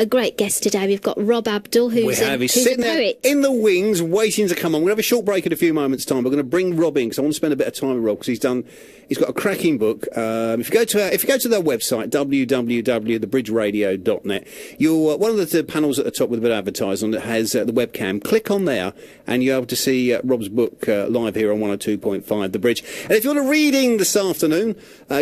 a great guest today. We've got Rob Abdul, who's He's sitting there in the wings, waiting to come on. We're going to have a short break in a few moments' time. We're going to bring Rob in because I want to spend a bit of time with Rob because he's got a cracking book. If you go to their website, www.thebridgeradio.net, you'll one of the panels at the top with a bit of advertising that has the webcam. Click on there, and you're able to see Rob's book live here on 102.5 The Bridge. And if you want a reading this afternoon,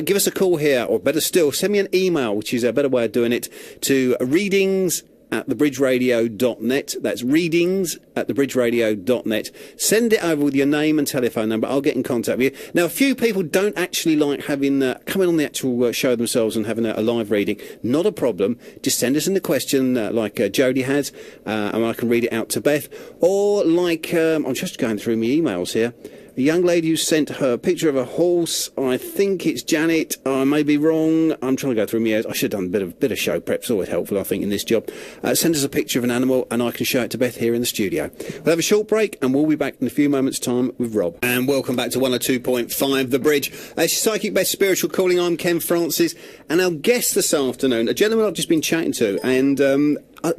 give us a call here, or better still, send me an email, which is a better way of doing it, to readings@thebridgeradio.net. That's readings@thebridgeradio.net. Send it over with your name and telephone number. I'll get in contact with you. Now, a few people don't actually like having coming on the actual show themselves and having a live reading. Not a problem. Just send us in the question like Jodie has, and I can read it out to Beth. Or like, I'm just going through my emails here. A young lady who sent her a picture of a horse. I think it's Janet. I may be wrong. I'm trying to go through my ears. I should have done a bit of show prep. It's always helpful, I think, in this job. Send us a picture of an animal, and I can show it to Beth here in the studio. We'll have a short break, and we'll be back in a few moments' time with Rob. And welcome back to 102.5 The Bridge. It's Psychic Beth Spiritual Calling. I'm Ken Francis, and our guest this afternoon, a gentleman I've just been chatting to, and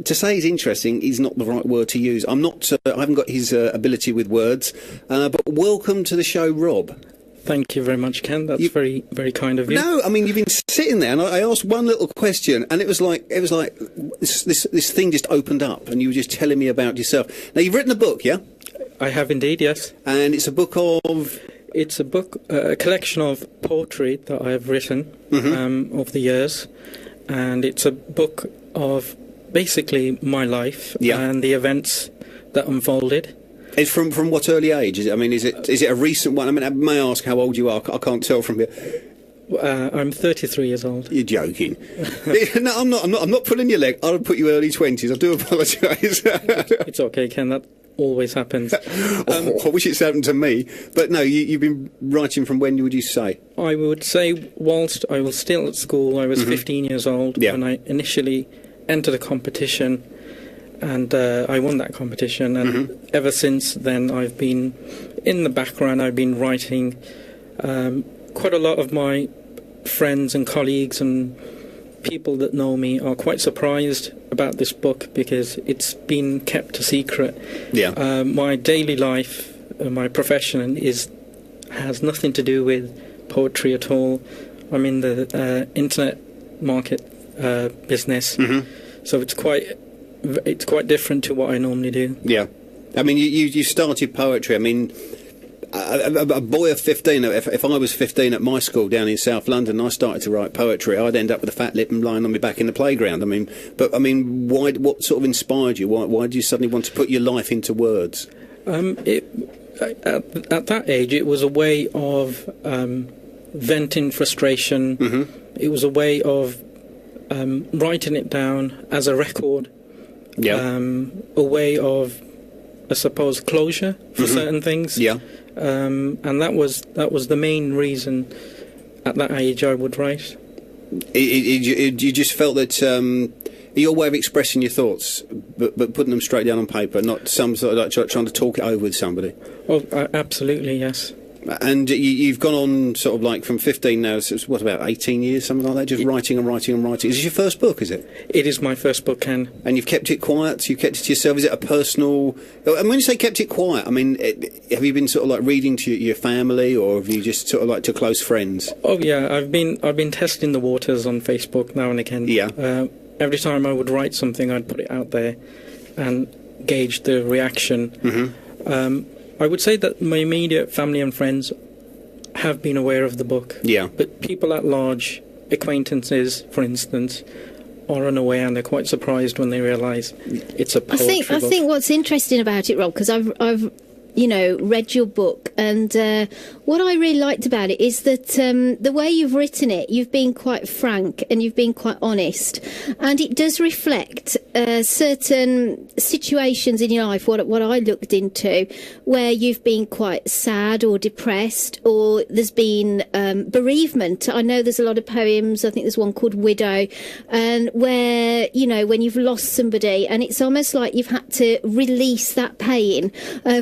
to say he's interesting is not the right word to use. I haven't got his ability with words, but welcome to the show, Rob. Thank you very much, Ken. That's very, very kind of you. No, I mean, you've been sitting there, and I asked one little question, and it was like this thing just opened up, and you were just telling me about yourself. Now, you've written a book, yeah? I have indeed, yes. And it's a book of... It's a book, a collection of poetry that I have written over the years, and it's a book of basically my life and the events that unfolded. It's from what early age? Is it a recent one? I mean, may I ask how old you are? I can't tell from here. I'm 33 years old. You're joking. No, I'm not. I'm not pulling your leg. I'll put you early 20s. I do apologise. It's okay, Ken. That always happens. I wish it's happened to me. But no, you've been writing from when would you say? I would say whilst I was still at school. I was 15 years old when I initially entered a competition, and I won that competition, and ever since then I've been in the background. I've been writing. Quite a lot of my friends and colleagues and people that know me are quite surprised about this book because it's been kept a secret. My daily life, my profession has nothing to do with poetry at all. I'm in the internet market business, so it's quite different to what I normally do. Yeah, I mean, you started poetry. I mean, a boy of 15. If I was 15 at my school down in South London, and I started to write poetry, I'd end up with a fat lip and lying on my back in the playground. I mean, why? What sort of inspired you? Why did you suddenly want to put your life into words? At that age, it was a way of venting frustration. It was a way of writing it down as a record, a way of, I suppose, closure for certain things. And that was the main reason at that age I would write. You just felt that your way of expressing your thoughts, but putting them straight down on paper, not some sort of like trying to talk it over with somebody. Oh, absolutely, yes. And you've gone on sort of like from 15 now, so it's what, about 18 years, something like that, just writing and writing and writing. Is this your first book, is it? It is my first book, Ken. And you've kept it quiet? You've kept it to yourself? Is it a personal... And when you say kept it quiet, I mean, have you been sort of like reading to your family, or have you just sort of like to close friends? Oh, yeah, I've been testing the waters on Facebook now and again. Every time I would write something, I'd put it out there and gauge the reaction. I would say that my immediate family and friends have been aware of the book. But people at large, acquaintances, for instance, are unaware, and they're quite surprised when they realise it's a poetry book. I think what's interesting about it, Rob, because I've read your book, and what I really liked about it is that the way you've written it, you've been quite frank and you've been quite honest, and it does reflect certain situations in your life, what I looked into, where you've been quite sad or depressed, or there's been bereavement. I know there's a lot of poems, I think there's one called Widow, and where, when you've lost somebody, and it's almost like you've had to release that pain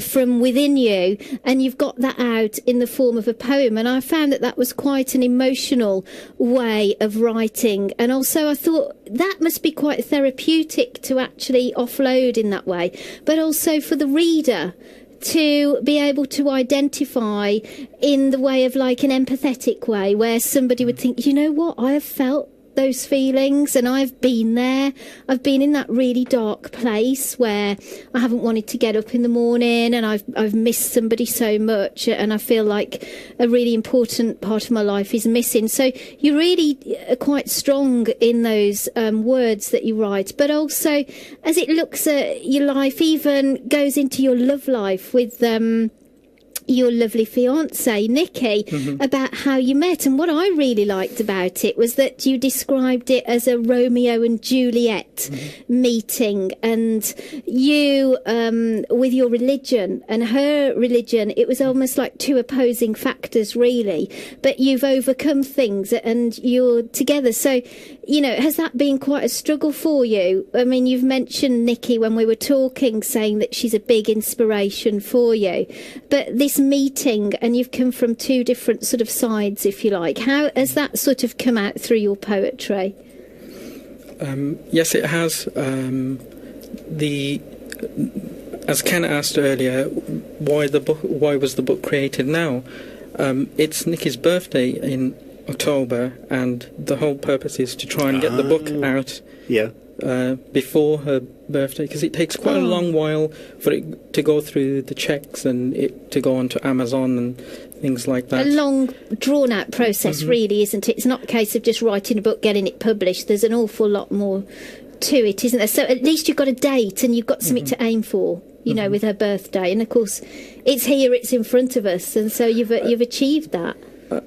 from within you, and you've got that out in the form of a poem. And I found that was quite an emotional way of writing. And also I thought that must be quite therapeutic to actually offload in that way, but also for the reader to be able to identify in the way of like an empathetic way, where somebody would think, you know what, I have felt those feelings, and I've been there. I've been in that really dark place where I haven't wanted to get up in the morning, and I've missed somebody so much, and I feel like a really important part of my life is missing. So you really are quite strong in those words that you write, but also as it looks at your life, even goes into your love life with your lovely fiancée, Nikki, about how you met. And what I really liked about it was that you described it as a Romeo and Juliet meeting, and you, with your religion and her religion, it was almost like two opposing factors, really, but you've overcome things and you're together. So, you know, has that been quite a struggle for you? I mean, you've mentioned Nikki when we were talking, saying that she's a big inspiration for you, but this meeting, and you've come from two different sort of sides, if you like, how has that sort of come out through your poetry? Yes, it has. As Ken asked earlier, why was the book created now? It's Nikki's birthday in October, and the whole purpose is to try and get the book out before her birthday, because it takes quite a long while for it to go through the checks and it to go onto Amazon and things like that. A long, drawn-out process, really, isn't it? It's not a case of just writing a book, getting it published. There's an awful lot more to it, isn't there? So at least you've got a date and you've got something to aim for, you know, with her birthday. And of course, it's here, it's in front of us, and so you've achieved that.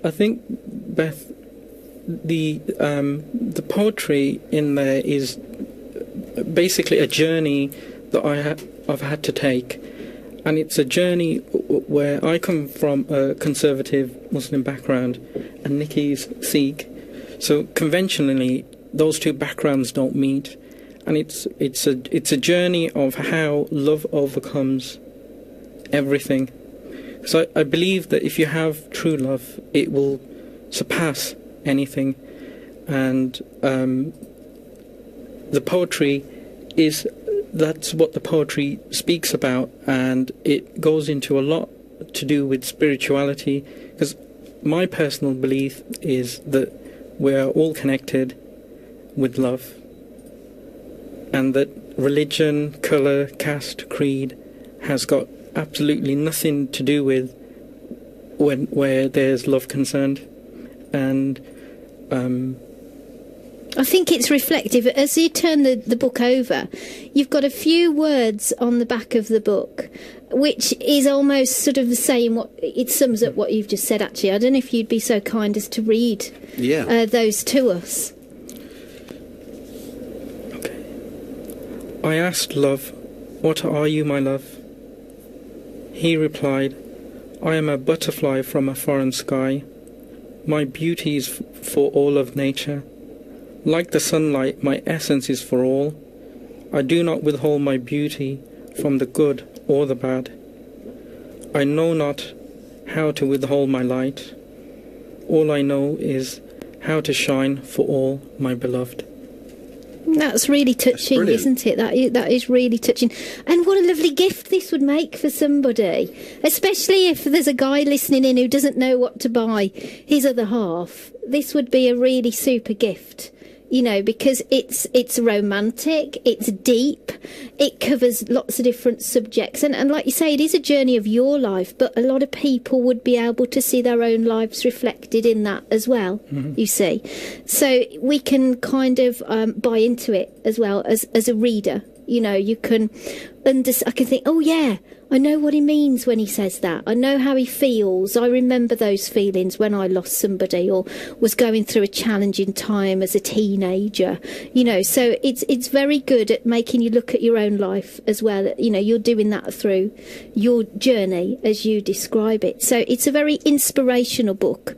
I think, Beth, the poetry in there is basically a journey that I've had to take, and it's a journey where I come from a conservative Muslim background and Nikki's Sikh, so conventionally those two backgrounds don't meet, and it's a journey of how love overcomes everything. So I believe that if you have true love, it will surpass anything, and the poetry that's what the poetry speaks about, and it goes into a lot to do with spirituality, because my personal belief is that we're all connected with love, and that religion, colour, caste, creed has got absolutely nothing to do with where there's love concerned. And I think it's reflective. As you turn the book over, you've got a few words on the back of the book, which is almost sort of saying it sums up what you've just said, actually. I don't know if you'd be so kind as to read those to us. Okay. I asked love, "What are you, my love?" He replied, "I am a butterfly from a foreign sky. My beauty is for all of nature. Like the sunlight, my essence is for all. I do not withhold my beauty from the good or the bad. I know not how to withhold my light. All I know is how to shine for all my beloved." That's really touching, isn't it? That is really touching. And what a lovely gift this would make for somebody, especially if there's a guy listening in who doesn't know what to buy his other half. This would be a really super gift, you know, because it's romantic, it's deep, it covers lots of different subjects, and like you say, it is a journey of your life, but a lot of people would be able to see their own lives reflected in that as well, you see. So we can kind of buy into it as well as a reader. You know, you can I can think, oh yeah, I know what he means when he says that. I know how he feels. I remember those feelings when I lost somebody or was going through a challenging time as a teenager. You know, so it's very good at making you look at your own life as well. You know, you're doing that through your journey as you describe it. So it's a very inspirational book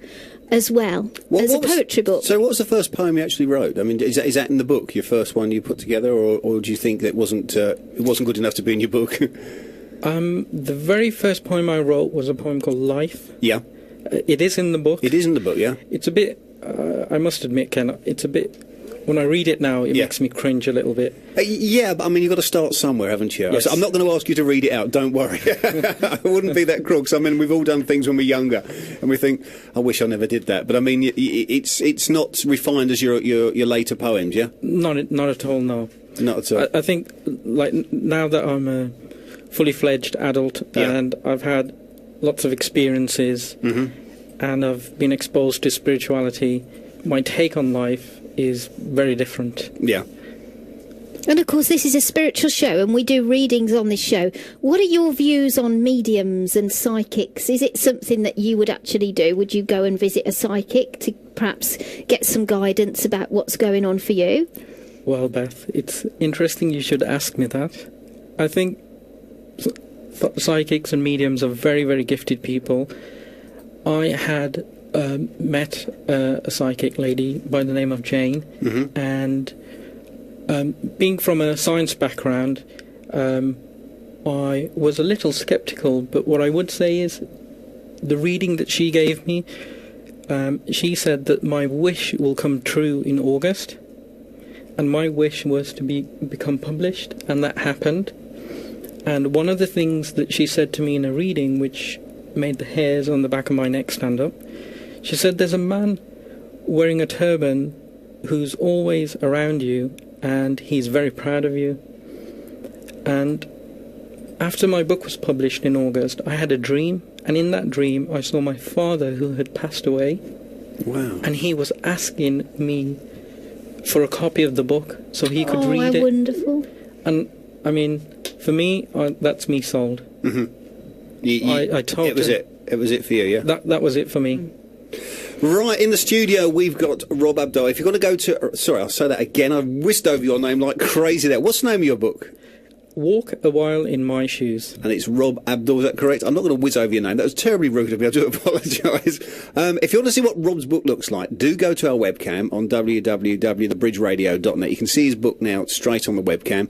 as well as a poetry book. So what was the first poem you actually wrote? I mean, is that in the book, your first one you put together, or do you think that it wasn't good enough to be in your book? The very first poem I wrote was a poem called Life. Yeah. It is in the book. It is in the book, yeah. It's a bit, I must admit, Ken, it's a bit, when I read it now, it makes me cringe a little bit. Yeah, but I mean, you've got to start somewhere, haven't you? Yes. I'm not going to ask you to read it out, don't worry. I wouldn't be that cruel, 'cause I mean, we've all done things when we're younger, and we think, I wish I never did that. But I mean, it's not refined as your later poems, yeah? Not at all, no. Not at all. I think, like, now that I'm a fully fledged adult and I've had lots of experiences and I've been exposed to spirituality, my take on life is very different. Yeah. And of course, this is a spiritual show, and we do readings on this show. What are your views on mediums and psychics? Is it something that you would actually do? Would you go and visit a psychic to perhaps get some guidance about what's going on for you? Well, Beth, it's interesting you should ask me that. I think psychics and mediums are very, very gifted people. I had met a psychic lady by the name of Jane, and being from a science background, I was a little sceptical, but what I would say is the reading that she gave me, she said that my wish will come true in August, and my wish was to become published, and that happened. And one of the things that she said to me in a reading, which made the hairs on the back of my neck stand up, she said, there's a man wearing a turban who's always around you, and he's very proud of you. And after my book was published in August, I had a dream, and in that dream I saw my father who had passed away. Wow. And he was asking me for a copy of the book so he could read it. Oh, wonderful. And, I mean, for me, that's me sold. I told it was her, it was it for you, yeah? That was it for me. Right, in the studio we've got Rob Abdul. If you're going to go to... Sorry, I'll say that again. I whizzed over your name like crazy there. What's the name of your book? Walk a While in My Shoes. And it's Rob Abdul, is that correct? I'm not going to whiz over your name. That was terribly rude of me. I do apologise. If you want to see what Rob's book looks like, do go to our webcam on www.thebridgeradio.net. You can see his book now straight on the webcam.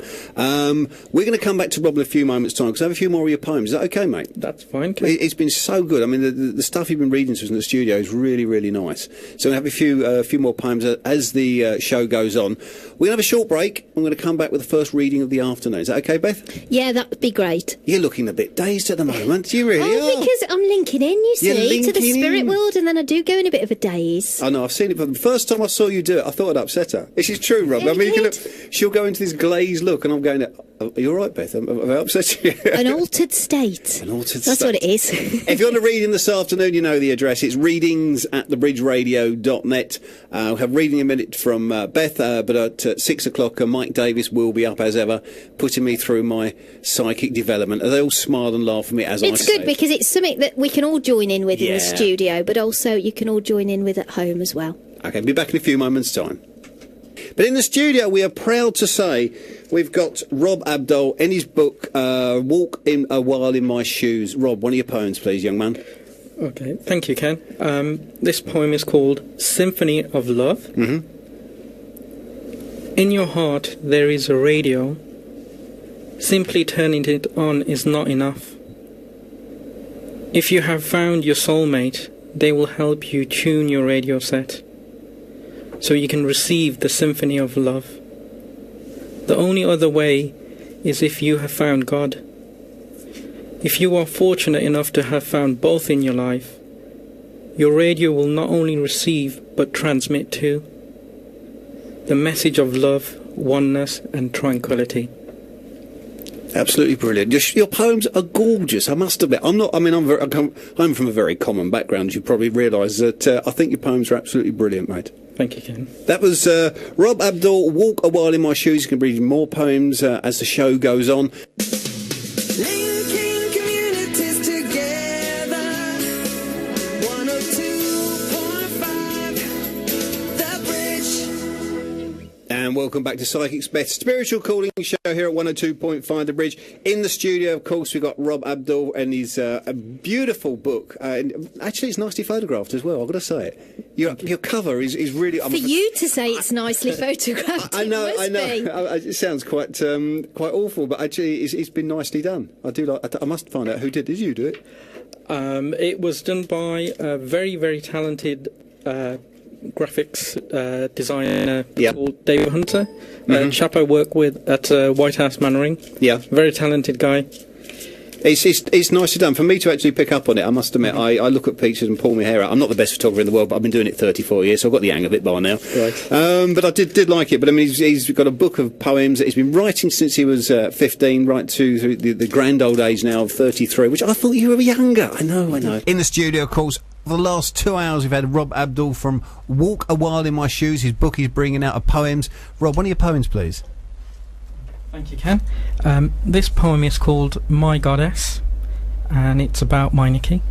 We're going to come back to Rob in a few moments' time because I have a few more of your poems. Is that okay, mate? That's fine. It's been so good. I mean, the stuff you've been reading to us in the studio is really, really nice. So we'll have a few more poems as the show goes on. We're going to have a short break. I'm going to come back with the first reading of the afternoon. Is that okay, Beth? Yeah, that would be great. You're looking a bit dazed at the moment. You really are. Because I'm linking in, you see, to the spirit world, and then I do go in a bit of a daze. I know, I've seen it. But the first time I saw you do it, I thought I'd upset her. This is true, Rob. Yeah, I mean, she'll go into this glazed look, and I'm going, are you all right, Beth? Have I upset you? An altered state. An altered state. That's what it is. If you want to read in this afternoon, you know the address. It's readings@thebridgeradio.net. We'll have reading a minute from Beth, but at 6 o'clock, Mike Davis will be up as ever, putting me through my psychic development. They all smile and laugh at me as I say. It's good because it's something that we can all join in with in the studio, but also you can all join in with at home as well. Okay, be back in a few moments' time. But in the studio, we are proud to say we've got Rob Abdul in his book, Walk in a While in My Shoes. Rob, one of your poems, please, young man. Okay, thank you, Ken. This poem is called Symphony of Love. In your heart there is a radio. Simply turning it on is not enough. If you have found your soulmate, they will help you tune your radio set so you can receive the symphony of love. The only other way is if you have found God. If you are fortunate enough to have found both in your life, your radio will not only receive but transmit too the message of love, oneness and tranquility. Absolutely brilliant. Your poems are gorgeous, I must admit. I'm from a very common background, as you probably realise, that I think your poems are absolutely brilliant, mate. Thank you, Ken. That was Rob Abdul, Walk a While in My Shoes. You can read more poems as the show goes on. Linking communities together, 102.5, The Bridge. And welcome back to Psychic Beth Spiritual Calling Show here at 102.5 The Bridge. In the studio, of course, we've got Rob Abdul and his a beautiful book. And actually, it's nicely photographed as well, I've got to say it. Your cover is really... For you to say it's nicely photographed, I know. Be. It sounds quite awful, but actually, it's been nicely done. I must find out who did. Did you do it? It was done by a very, very talented graphics designer called David Hunter, a chap I work with at White House Mannering. Yeah, very talented guy. It's nicely done. For me to actually pick up on it, I must admit, I look at pictures and pull my hair out. I'm not the best photographer in the world, but I've been doing it 34 years, so I've got the hang of it by now. Right. But I did like it. But I mean, he's got a book of poems that he's been writing since he was 15, right to the grand old age now of 33, which I thought you were younger. I know. In the studio, of course, for the last 2 hours, we've had Rob Abdul from Walk a While in My Shoes. His book he's bringing out of poems. Rob, one of your poems, please. Thank you, Ken. This poem is called My Goddess, and it's about Meineke.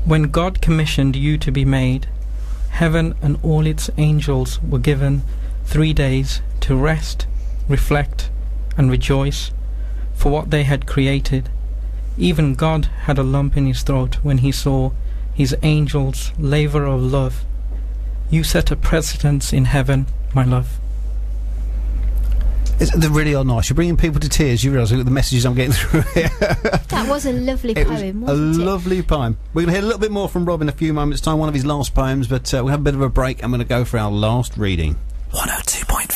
When God commissioned you to be made, heaven and all its angels were given 3 days to rest, reflect, and rejoice for what they had created. Even God had a lump in his throat when he saw his angels' labour of love. You set a precedence in heaven, my love. They really are nice. You're bringing people to tears. You realise the messages I'm getting through here. That was a lovely poem, wasn't it? A lovely poem. We're going to hear a little bit more from Rob in a few moments' time, one of his last poems, but we'll have a bit of a break. I'm going to go for our last reading. 102.5